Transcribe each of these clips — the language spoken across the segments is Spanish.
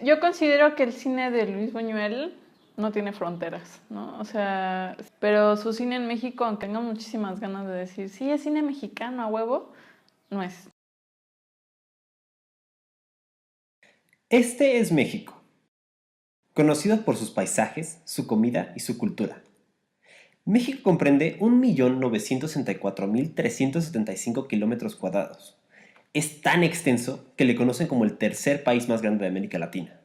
Yo considero que el cine de Luis Buñuel no tiene fronteras, ¿no? O sea, pero su cine en México, aunque tenga muchísimas ganas de decir, sí, es cine mexicano a huevo, no es. Este es México, conocido por sus paisajes, su comida y su cultura. México comprende 1.964.375 kilómetros cuadrados. Es tan extenso que le conocen como el tercer país más grande de América Latina.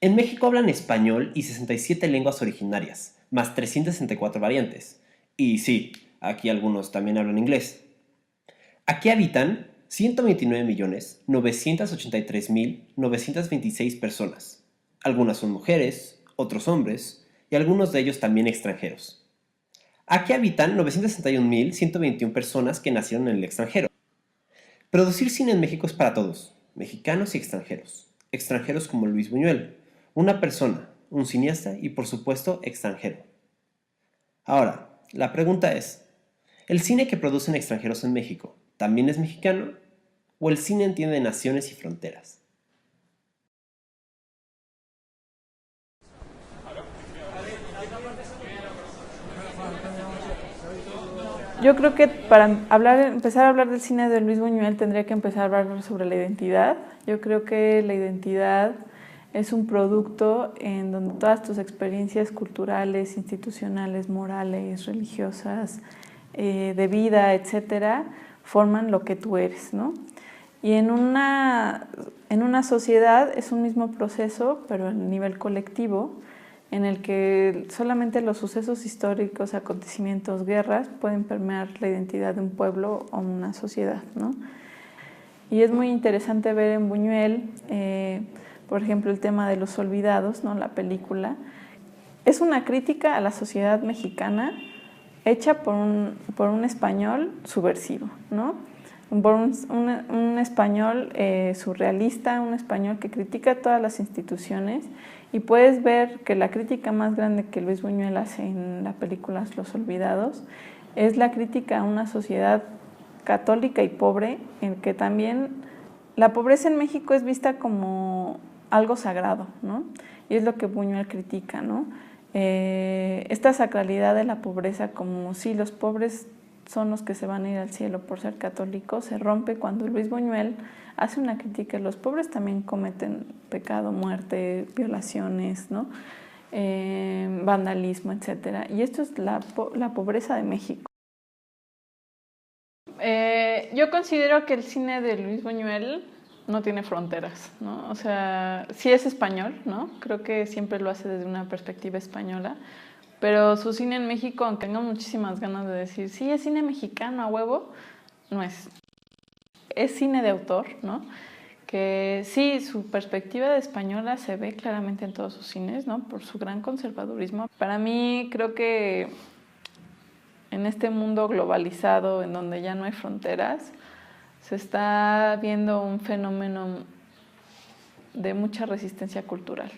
En México hablan español y 67 lenguas originarias, más 364 variantes. Y sí, aquí algunos también hablan inglés. Aquí habitan 129.983.926 personas. Algunas son mujeres, otros hombres, y algunos de ellos también extranjeros. Aquí habitan 961.121 personas que nacieron en el extranjero. Producir cine en México es para todos, mexicanos y extranjeros. Extranjeros como Luis Buñuel, una persona, un cineasta y por supuesto extranjero. Ahora, la pregunta es, ¿el cine que producen extranjeros en México también es mexicano? ¿O el cine entiende naciones y fronteras? Yo creo que para empezar a hablar del cine de Luis Buñuel tendría que empezar a hablar sobre la identidad. Yo creo que la identidad es un producto en donde todas tus experiencias culturales, institucionales, morales, religiosas, de vida, etcétera, forman lo que tú eres, ¿no? Y en una sociedad es un mismo proceso, pero a nivel colectivo, en el que solamente los sucesos históricos, acontecimientos, guerras pueden permear la identidad de un pueblo o una sociedad, ¿no? Y es muy interesante ver en Buñuel, por ejemplo, el tema de los olvidados, ¿no? La película. Es una crítica a la sociedad mexicana hecha por un español subversivo, ¿no? Por un español surrealista, un español que critica todas las instituciones, y puedes ver que la crítica más grande que Luis Buñuel hace en la película Los Olvidados es la crítica a una sociedad católica y pobre, en que también la pobreza en México es vista como algo sagrado, ¿no? Y es lo que Buñuel critica, ¿no? Esta sacralidad de la pobreza, como si los pobres son los que se van a ir al cielo por ser católicos, se rompe cuando Luis Buñuel hace una crítica. Los pobres también cometen pecado, muerte, violaciones, ¿no? Vandalismo, etc. Y esto es la pobreza de México. Yo considero que el cine de Luis Buñuel no tiene fronteras, ¿no? O sea, sí es español, ¿no? Creo que siempre lo hace desde una perspectiva española, pero su cine en México, aunque tenga muchísimas ganas de decir, sí, es cine mexicano a huevo, no es. Es cine de autor, ¿no? Que sí, su perspectiva de española se ve claramente en todos sus cines, ¿no? Por su gran conservadurismo. Para mí, creo que en este mundo globalizado, en donde ya no hay fronteras, se está viendo un fenómeno de mucha resistencia cultural.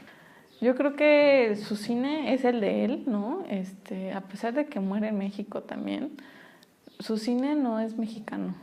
Yo creo que su cine es el de él, ¿no? A pesar de que muere en México también, su cine no es mexicano.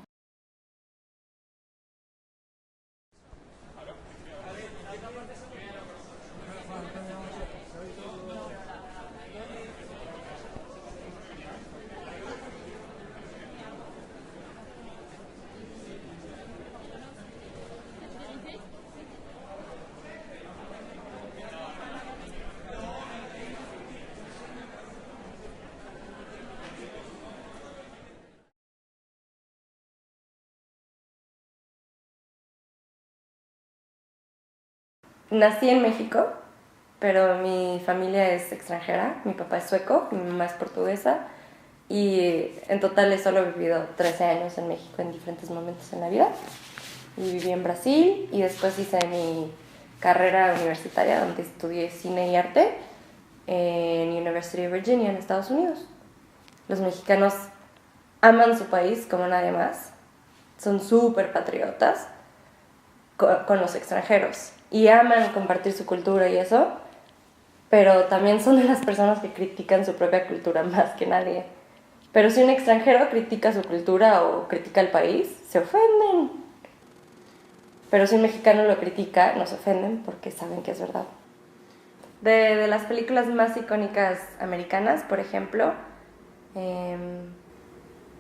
Nací en México, pero mi familia es extranjera. Mi papá es sueco, mi mamá es portuguesa, y en total he solo vivido 13 años en México en diferentes momentos en la vida. Y viví en Brasil y después hice mi carrera universitaria donde estudié cine y arte en University of Virginia en Estados Unidos. Los mexicanos aman su país como nadie más, son súper patriotas con los extranjeros y aman compartir su cultura y eso, pero también son de las personas que critican su propia cultura más que nadie. Pero si un extranjero critica su cultura o critica el país, se ofenden. pero si un mexicano lo critica, nos ofenden porque saben que es verdad. De las películas más icónicas americanas, por ejemplo,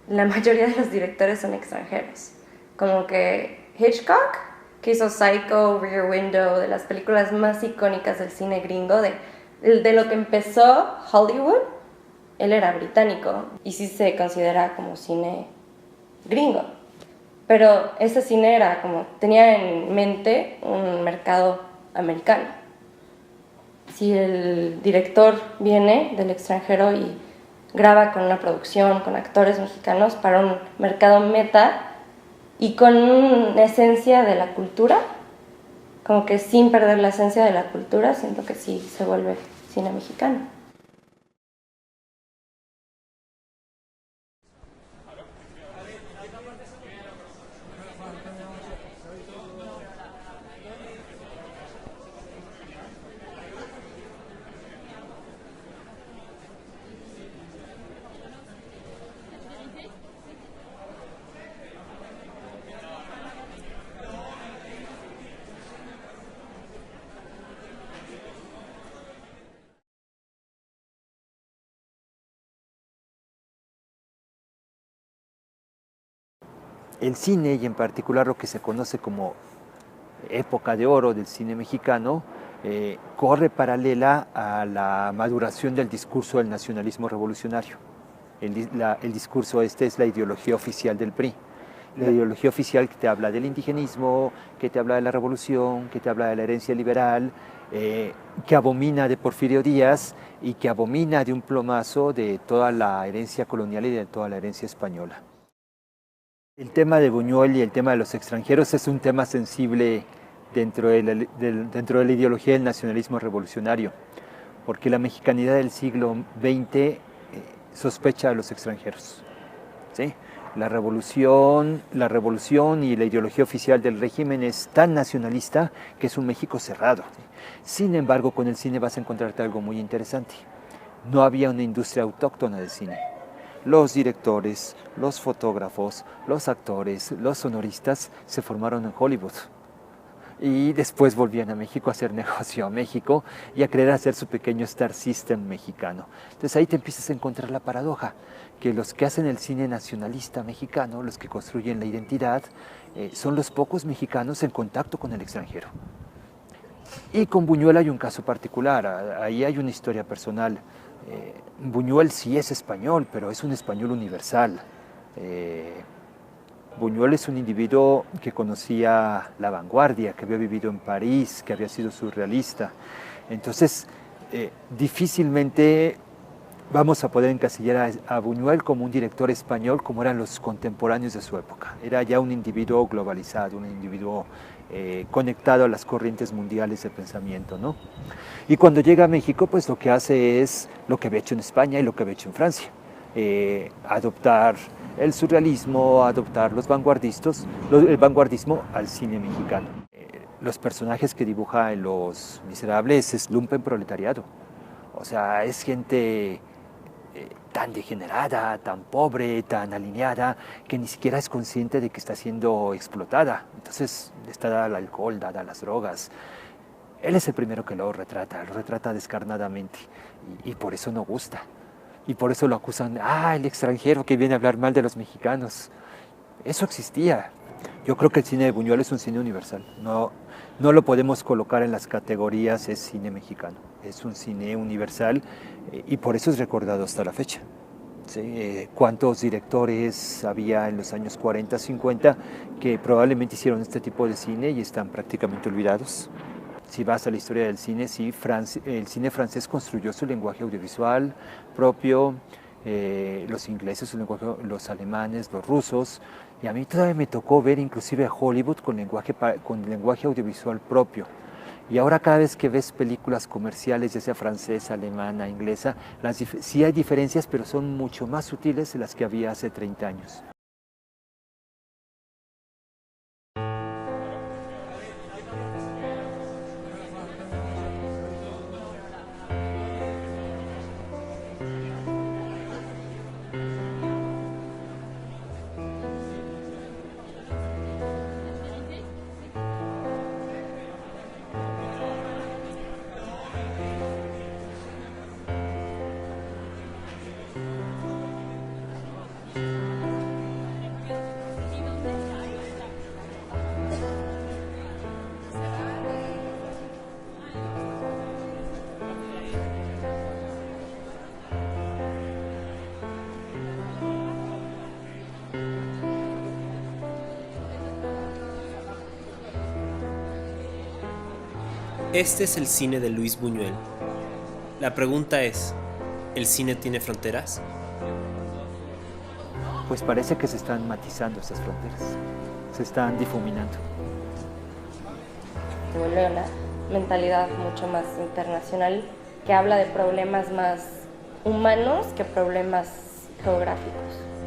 la mayoría de los directores son extranjeros. Como que Hitchcock, que hizo Psycho, Rear Window, de las películas más icónicas del cine gringo, de lo que empezó Hollywood, él era británico y sí se considera como cine gringo. Pero ese cine era como, tenía en mente un mercado americano. Si el director viene del extranjero y graba con una producción, con actores mexicanos para un mercado meta y con una esencia de la cultura, como que sin perder la esencia de la cultura, siento que sí se vuelve cine mexicano. El cine, y en particular lo que se conoce como época de oro del cine mexicano, corre paralela a la maduración del discurso del nacionalismo revolucionario. El discurso este es la ideología oficial del PRI. La ideología oficial que te habla del indigenismo, que te habla de la revolución, que te habla de la herencia liberal, que abomina de Porfirio Díaz y que abomina de un plomazo de toda la herencia colonial y de toda la herencia española. El tema de Buñuel y el tema de los extranjeros es un tema sensible dentro de la ideología del nacionalismo revolucionario, porque la mexicanidad del siglo XX sospecha a los extranjeros. ¿Sí? La revolución y la ideología oficial del régimen es tan nacionalista que es un México cerrado. Sin embargo, con el cine vas a encontrarte algo muy interesante. No había una industria autóctona de cine. Los directores, los fotógrafos, los actores, los sonoristas se formaron en Hollywood y después volvían a México a hacer negocio a México y a querer hacer su pequeño Star System mexicano. Entonces ahí te empiezas a encontrar la paradoja, que los que hacen el cine nacionalista mexicano, los que construyen la identidad, son los pocos mexicanos en contacto con el extranjero. Y con Buñuel hay un caso particular, ahí hay una historia personal. Buñuel sí es español, pero es un español universal. Buñuel es un individuo que conocía la vanguardia, que había vivido en París, que había sido surrealista. Entonces, difícilmente vamos a poder encasillar a Buñuel como un director español como eran los contemporáneos de su época. Era ya un individuo globalizado, un individuo conectado a las corrientes mundiales de pensamiento, ¿no? Y cuando llega a México, pues lo que hace es lo que había hecho en España y lo que había hecho en Francia. Adoptar el surrealismo, adoptar el vanguardismo al cine mexicano. Los personajes que dibuja en Los Miserables es lumpen proletariado. O sea, es gente tan degenerada, tan pobre, tan alineada, que ni siquiera es consciente de que está siendo explotada. Entonces está dada al alcohol, dada a las drogas. Él es el primero que lo retrata descarnadamente y por eso no gusta. Y por eso lo acusan, el extranjero que viene a hablar mal de los mexicanos. Eso existía. Yo creo que el cine de Buñuel es un cine universal. No lo podemos colocar en las categorías es cine mexicano. Es un cine universal y por eso es recordado hasta la fecha. ¿Sí? ¿Cuántos directores había en los años 40, 50 que probablemente hicieron este tipo de cine y están prácticamente olvidados? Si vas a la historia del cine, sí, el cine francés construyó su lenguaje audiovisual propio, los ingleses su lenguaje, los alemanes, los rusos, y a mí todavía me tocó ver inclusive a Hollywood con lenguaje audiovisual propio. Y ahora cada vez que ves películas comerciales, ya sea francesa, alemana, inglesa, sí hay diferencias, pero son mucho más sutiles de las que había hace 30 años. Este es el cine de Luis Buñuel. La pregunta es, ¿el cine tiene fronteras? Pues parece que se están matizando estas fronteras, se están difuminando. Se vuelve una mentalidad mucho más internacional que habla de problemas más humanos que problemas geográficos.